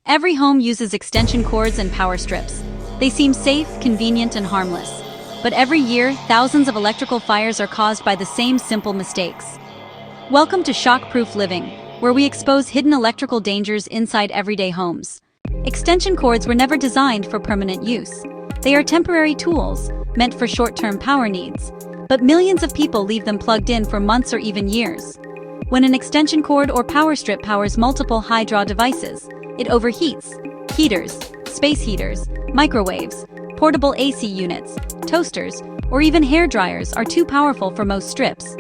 Every home uses extension cords and power strips. They seem safe, convenient, and harmless. But every year, thousands of electrical fires are caused by the same simple mistakes. Welcome to ShockProof Living, where we expose hidden electrical dangers inside everyday homes. Extension cords were never designed for permanent use. They are temporary tools, meant for short-term power needs. But millions of people leave them plugged in for months or even years. When an extension cord or power strip powers multiple high-draw devices, it overheats. Heaters, space heaters, microwaves, portable AC units, toasters, or even hair dryers are too powerful for most strips.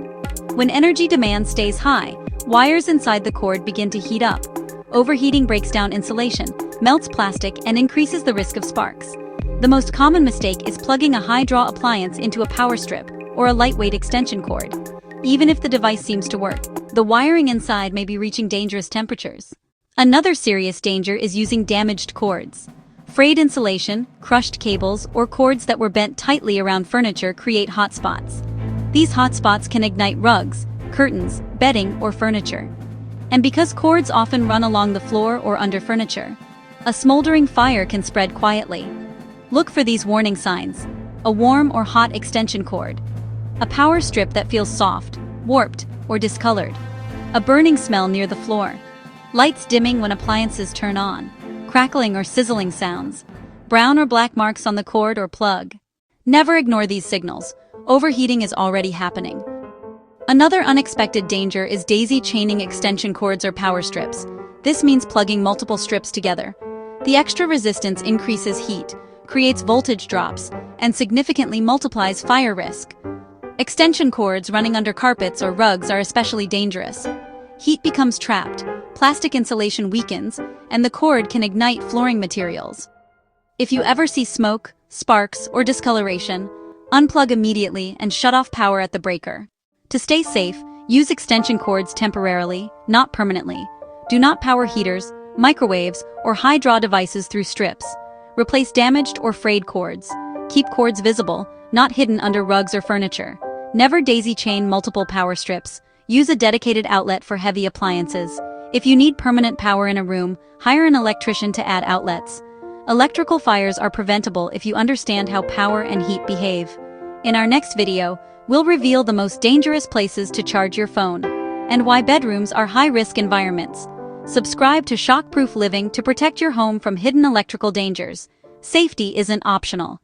When energy demand stays high, wires inside the cord begin to heat up. Overheating breaks down insulation, melts plastic, and increases the risk of sparks. The most common mistake is plugging a high-draw appliance into a power strip or a lightweight extension cord. Even if the device seems to work, the wiring inside may be reaching dangerous temperatures. Another serious danger is using damaged cords. Frayed insulation, crushed cables, or cords that were bent tightly around furniture create hot spots. These hot spots can ignite rugs, curtains, bedding, or furniture. And because cords often run along the floor or under furniture, a smoldering fire can spread quietly. Look for these warning signs: a warm or hot extension cord, a power strip that feels soft, warped, or discolored, a burning smell near the floor, lights dimming when appliances turn on, crackling or sizzling sounds, brown or black marks on the cord or plug. Never ignore these signals. Overheating is already happening. Another unexpected danger is daisy chaining extension cords or power strips. This means plugging multiple strips together. The extra resistance increases heat, creates voltage drops, and significantly multiplies fire risk. Extension cords running under carpets or rugs are especially dangerous. Heat becomes trapped, plastic insulation weakens, and the cord can ignite flooring materials. If you ever see smoke, sparks, or discoloration, unplug immediately and shut off power at the breaker. To stay safe, use extension cords temporarily, not permanently. Do not power heaters, microwaves, or high-draw devices through strips. Replace damaged or frayed cords. Keep cords visible, not hidden under rugs or furniture. Never daisy chain multiple power strips. Use a dedicated outlet for heavy appliances. If you need permanent power in a room, hire an electrician to add outlets. Electrical fires are preventable if you understand how power and heat behave. In our next video, we'll reveal the most dangerous places to charge your phone and why bedrooms are high-risk environments. Subscribe to ShockProof Living to protect your home from hidden electrical dangers. Safety isn't optional.